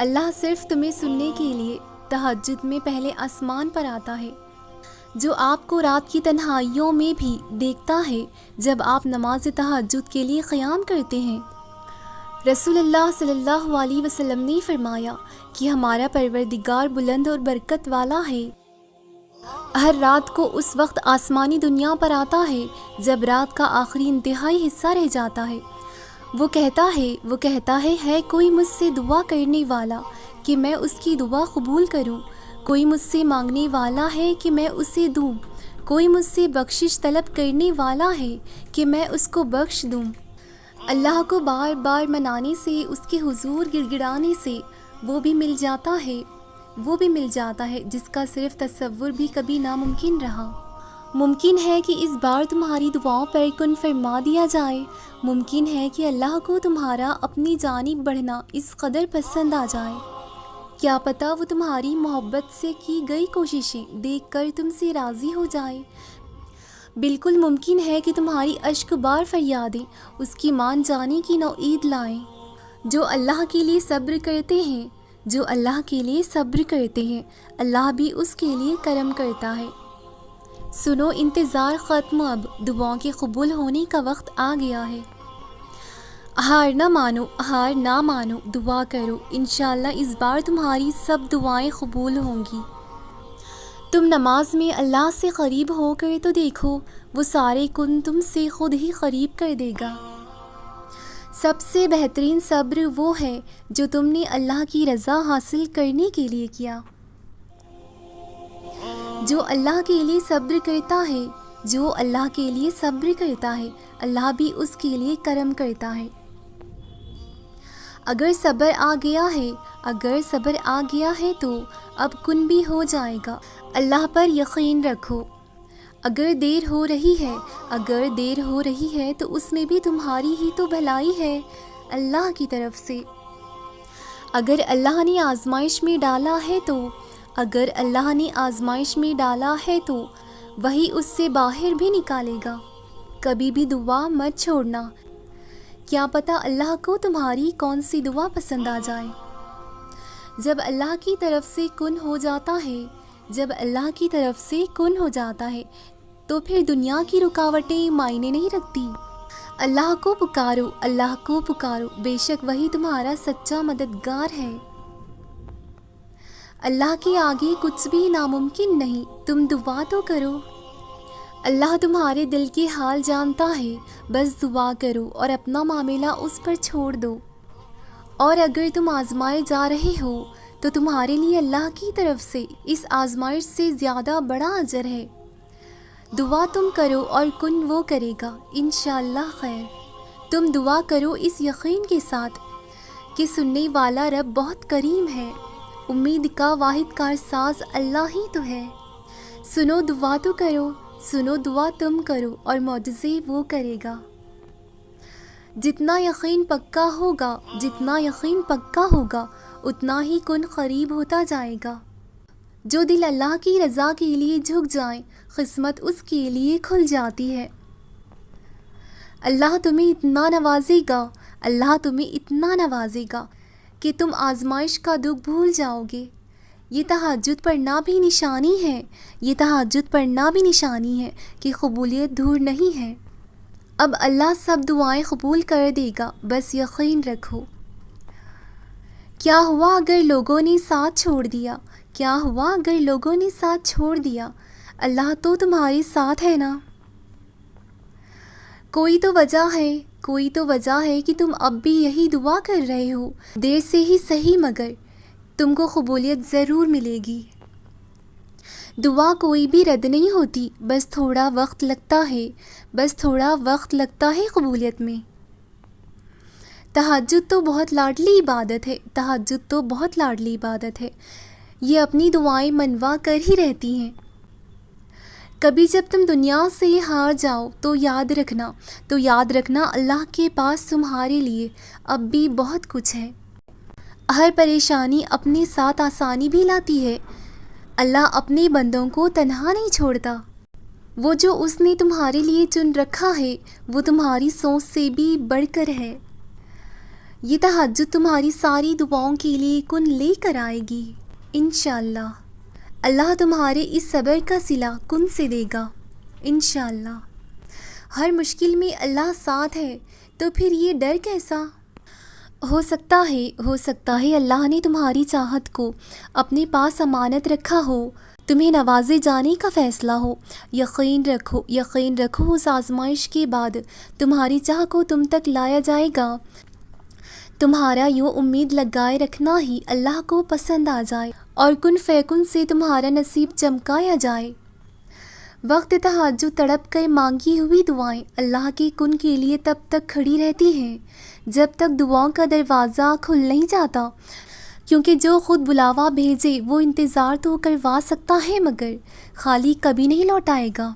اللہ صرف تمہیں سننے کے لیے تہجد میں پہلے آسمان پر آتا ہے، جو آپ کو رات کی تنہائیوں میں بھی دیکھتا ہے جب آپ نماز تہجد کے لیے قیام کرتے ہیں۔ رسول اللہ صلی اللہ علیہ وسلم نے فرمایا کہ ہمارا پروردگار بلند اور برکت والا ہے، ہر رات کو اس وقت آسمانی دنیا پر آتا ہے جب رات کا آخری انتہائی حصہ رہ جاتا ہے۔ وہ کہتا ہے کوئی مجھ سے دعا کرنے والا کہ میں اس کی دعا قبول کروں، کوئی مجھ سے مانگنے والا ہے کہ میں اسے دوں، کوئی مجھ سے بخشش طلب کرنے والا ہے کہ میں اس کو بخش دوں۔ اللہ کو بار بار منانے سے، اس کے حضور گڑ گڑانے سے وہ بھی مل جاتا ہے جس کا صرف تصور بھی کبھی ناممکن رہا۔ ممکن ہے کہ اس بار تمہاری دعاؤں پر کن فرما دیا جائے، ممکن ہے کہ اللہ کو تمہارا اپنی جانب بڑھنا اس قدر پسند آ جائے، کیا پتہ وہ تمہاری محبت سے کی گئی کوششیں دیکھ کر تم سے راضی ہو جائے۔ بالکل ممکن ہے کہ تمہاری اشک بار فریادیں اس کی مان جانے کی نوعید لائیں۔ جو اللہ کے لیے صبر کرتے ہیں اللہ بھی اس کے لیے کرم کرتا ہے۔ سنو، انتظار ختم، اب دعاؤں کے قبول ہونے کا وقت آ گیا ہے۔ ہار نہ مانو، دعا کرو، انشاءاللہ اس بار تمہاری سب دعائیں قبول ہوں گی۔ تم نماز میں اللہ سے قریب ہو کر تو دیکھو، وہ سارے کن تم سے خود ہی قریب کر دے گا۔ سب سے بہترین صبر وہ ہے جو تم نے اللہ کی رضا حاصل کرنے کے لیے کیا۔ جو اللہ کے لیے صبر کرتا ہے اللہ بھی اس کے لیے کرم کرتا ہے۔ اگر صبر آ گیا ہے تو اب کن بھی ہو جائے گا، اللہ پر یقین رکھو۔ اگر دیر ہو رہی ہے تو اس میں بھی تمہاری ہی تو بھلائی ہے اللہ کی طرف سے۔ اگر اللہ نے آزمائش میں ڈالا ہے تو وہی اس سے باہر بھی نکالے گا۔ کبھی بھی دعا مت چھوڑنا، کیا پتہ اللہ کو تمہاری کون سی دعا پسند آ جائے۔ جب اللہ کی طرف سے کن ہو جاتا ہے تو پھر دنیا کی رکاوٹیں معنی نہیں رکھتی۔ اللہ کو پکارو، بے شک وہی تمہارا سچا مددگار ہے۔ اللہ کے آگے کچھ بھی ناممکن نہیں، تم دعا تو کرو۔ اللہ تمہارے دل کے حال جانتا ہے، بس دعا کرو اور اپنا معاملہ اس پر چھوڑ دو۔ اور اگر تم آزمائے جا رہے ہو تو تمہارے لیے اللہ کی طرف سے اس آزمائش سے زیادہ بڑا اجر ہے۔ دعا تم کرو اور کن وہ کرے گا، انشاءاللہ خیر۔ تم دعا کرو اس یقین کے ساتھ کہ سننے والا رب بہت کریم ہے، امید کا واحد کارساز اللہ ہی تو ہے۔ سنو، دعا تم کرو اور معجزے وہ کرے گا۔ جتنا یقین پکا ہوگا اتنا ہی کن قریب ہوتا جائے گا۔ جو دل اللہ کی رضا کے لیے جھک جائیں، قسمت اس کے لیے کھل جاتی ہے۔ اللہ تمہیں اتنا نوازے گا کہ تم آزمائش کا دکھ بھول جاؤ گے۔ یہ تہجد پڑھنا بھی نشانی ہے کہ قبولیت دور نہیں ہے۔ اب اللہ سب دعائیں قبول کر دے گا، بس یقین رکھو۔ کیا ہوا اگر لوگوں نے ساتھ چھوڑ دیا؟ اللہ تو تمہارے ساتھ ہے نا۔ کوئی تو وجہ ہے کہ تم اب بھی یہی دعا کر رہے ہو، دیر سے ہی صحیح مگر تم کو قبولیت ضرور ملے گی۔ دعا کوئی بھی رد نہیں ہوتی، بس تھوڑا وقت لگتا ہے قبولیت میں۔ تہجد تو بہت لاڈلی عبادت ہے، یہ اپنی دعائیں منوا کر ہی رہتی ہیں۔ کبھی جب تم دنیا سے ہار جاؤ تو یاد رکھنا اللہ کے پاس تمہارے لیے اب بھی بہت کچھ ہے۔ ہر پریشانی اپنے ساتھ آسانی بھی لاتی ہے۔ اللہ اپنے بندوں کو تنہا نہیں چھوڑتا، وہ جو اس نے تمہارے لیے چن رکھا ہے وہ تمہاری سوچ سے بھی بڑھ کر ہے۔ یہ تہجد تمہاری ساری دعاؤں کے لیے کن لے کر آئے گی انشاءاللہ۔ اللہ تمہارے اس صبر کا صلہ کن سے دے گا انشاءاللہ۔ ہر مشکل میں اللہ ساتھ ہے تو پھر یہ ڈر کیسا؟ ہو سکتا ہے اللہ نے تمہاری چاہت کو اپنے پاس امانت رکھا ہو، تمہیں نوازے جانے کا فیصلہ ہو۔ یقین رکھو اس آزمائش کے بعد تمہاری چاہ کو تم تک لایا جائے گا۔ تمہارا یوں امید لگائے رکھنا ہی اللہ کو پسند آ جائے اور کن فیکن سے تمہارا نصیب چمکایا جائے۔ وقت تہجد تڑپ کر مانگی ہوئی دعائیں اللہ کے کن کے لیے تب تک کھڑی رہتی ہیں جب تک دعاؤں کا دروازہ کھل نہیں جاتا، کیونکہ جو خود بلاوا بھیجے وہ انتظار تو کروا سکتا ہے مگر خالی کبھی نہیں لوٹائے گا۔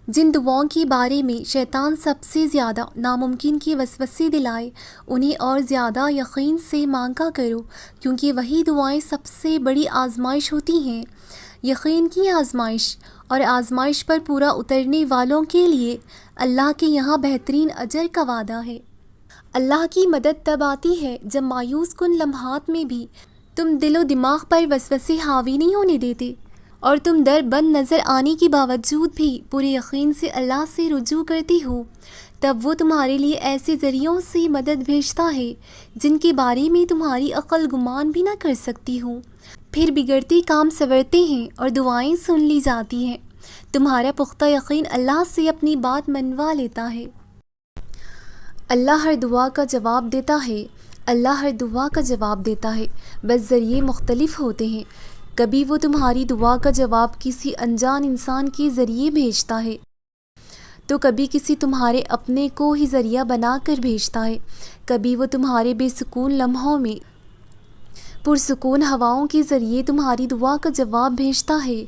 جن دعاؤں کے بارے میں شیطان سب سے زیادہ ناممکن کے وسوسے دلائے انہیں اور زیادہ یقین سے مانگا کرو، کیونکہ وہی دعائیں سب سے بڑی آزمائش ہوتی ہیں۔ یقین کی آزمائش، اور آزمائش پر پورا اترنے والوں کے لیے اللہ کے یہاں بہترین اجر کا وعدہ ہے۔ اللہ کی مدد تب آتی ہے جب مایوس کن لمحات میں بھی تم دل و دماغ پر وسوسے حاوی نہیں ہونے دیتے اور تم در بند نظر آنے کے باوجود بھی پورے یقین سے اللہ سے رجوع کرتی ہو۔ تب وہ تمہارے لیے ایسے ذریعوں سے مدد بھیجتا ہے جن کے بارے میں تمہاری عقل گمان بھی نہ کر سکتی ہو۔ پھر بگڑتے کام سنورتے ہیں اور دعائیں سن لی جاتی ہیں۔ تمہارا پختہ یقین اللہ سے اپنی بات منوا لیتا ہے۔ اللہ ہر دعا کا جواب دیتا ہے، بس ذریعے مختلف ہوتے ہیں۔ کبھی وہ تمہاری دعا کا جواب کسی انجان انسان کے ذریعے بھیجتا ہے تو کبھی کسی تمہارے اپنے کو ہی ذریعہ بنا کر بھیجتا ہے۔ کبھی وہ تمہارے بے سکون لمحوں میں پرسکون ہواؤں کے ذریعے تمہاری دعا کا جواب بھیجتا ہے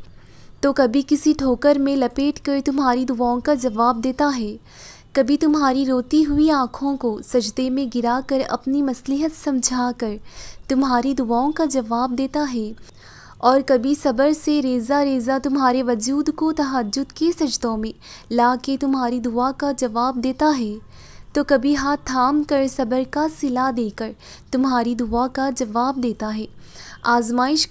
تو کبھی کسی ٹھوکر میں لپیٹ کر تمہاری دعاؤں کا جواب دیتا ہے۔ کبھی تمہاری روتی ہوئی آنکھوں کو سجدے میں گرا کر اپنی مصلحت سمجھا کر تمہاری دعاؤں کا جواب دیتا ہے، اور کبھی صبر سے ریزہ ریزہ تمہارے وجود کو تہجد کے سجدوں میں لا کے تمہاری دعا کا جواب دیتا ہے، تو کبھی ہاتھ تھام کر صبر کا صلہ دے کر تمہاری دعا کا جواب دیتا ہے۔ آزمائش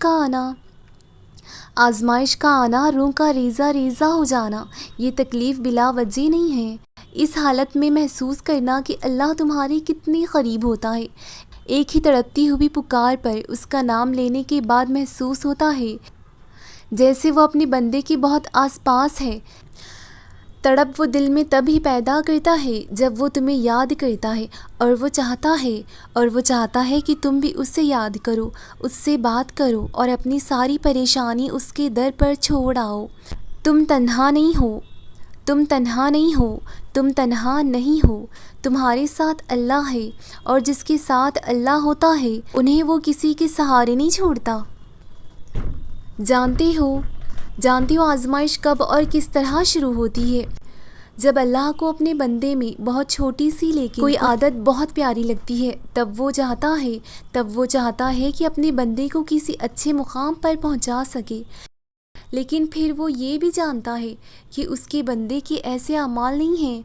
کا آنا، روح کا ریزہ ریزہ ہو جانا، یہ تکلیف بلا وجہ نہیں ہے۔ اس حالت میں محسوس کرنا کہ اللہ تمہارے کتنے قریب ہوتا ہے۔ ایک ہی تڑپتی ہوئی پکار پر اس کا نام لینے کے بعد محسوس ہوتا ہے جیسے وہ اپنے بندے کے بہت آس پاس ہے۔ تڑپ وہ دل میں تب ہی پیدا کرتا ہے جب وہ تمہیں یاد کرتا ہے، اور وہ چاہتا ہے کہ تم بھی اسے یاد کرو، اس سے بات کرو اور اپنی ساری پریشانی اس کے در پر چھوڑ آؤ۔ تم تنہا نہیں ہو، تمہارے ساتھ اللہ ہے، اور جس کے ساتھ اللہ ہوتا ہے انہیں وہ کسی کے سہارے نہیں چھوڑتا۔ جانتے ہو آزمائش کب اور کس طرح شروع ہوتی ہے؟ جب اللہ کو اپنے بندے میں بہت چھوٹی سی لیکن کوئی عادت بہت پیاری لگتی ہے، تب وہ چاہتا ہے کہ اپنے بندے کو کسی اچھے مقام پر پہنچا سکے، لیکن پھر وہ یہ بھی جانتا ہے کہ اس کے بندے کے ایسے اعمال نہیں ہیں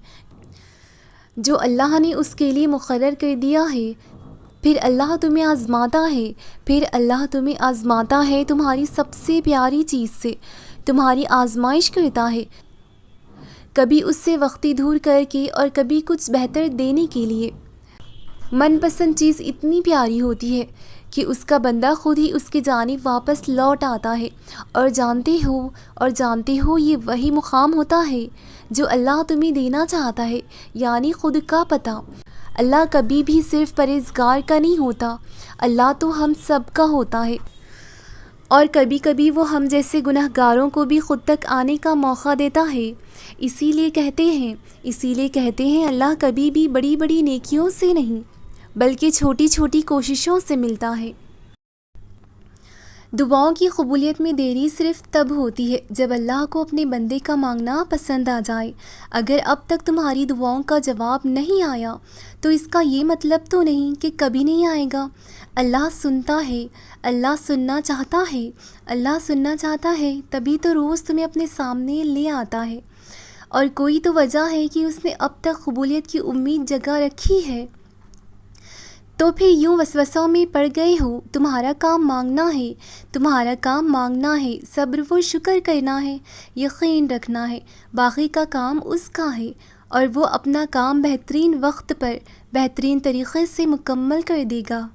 جو اللہ نے اس کے لیے مقرر کر دیا ہے۔ پھر اللہ تمہیں آزماتا ہے تمہاری سب سے پیاری چیز سے، تمہاری آزمائش کرتا ہے، کبھی اس سے وقتی دور کر کے اور کبھی کچھ بہتر دینے کے لیے۔ من پسند چیز اتنی پیاری ہوتی ہے کہ اس کا بندہ خود ہی اس کی جانب واپس لوٹ آتا ہے، اور جانتے ہو یہ وہی مقام ہوتا ہے جو اللہ تمہیں دینا چاہتا ہے، یعنی خود کا پتہ۔ اللہ کبھی بھی صرف پرہیزگار کا نہیں ہوتا، اللہ تو ہم سب کا ہوتا ہے، اور کبھی کبھی وہ ہم جیسے گنہگاروں کو بھی خود تک آنے کا موقع دیتا ہے۔ اسی لیے کہتے ہیں اللہ کبھی بھی بڑی بڑی نیکیوں سے نہیں بلکہ چھوٹی چھوٹی کوششوں سے ملتا ہے۔ دعاؤں کی قبولیت میں دیری صرف تب ہوتی ہے جب اللہ کو اپنے بندے کا مانگنا پسند آ جائے۔ اگر اب تک تمہاری دعاؤں کا جواب نہیں آیا تو اس کا یہ مطلب تو نہیں کہ کبھی نہیں آئے گا۔ اللہ سنتا ہے، اللہ سننا چاہتا ہے، تبھی تو روز تمہیں اپنے سامنے لے آتا ہے، اور کوئی تو وجہ ہے کہ اس نے اب تک قبولیت کی امید جگا رکھی ہے۔ تو پھر یوں وسوسوں میں پڑ گئے ہو، تمہارا کام مانگنا ہے، تمہارا کام مانگنا ہے، صبر و شکر کرنا ہے، یقین رکھنا ہے، باقی کا کام اس کا ہے، اور وہ اپنا کام بہترین وقت پر بہترین طریقے سے مکمل کر دے گا۔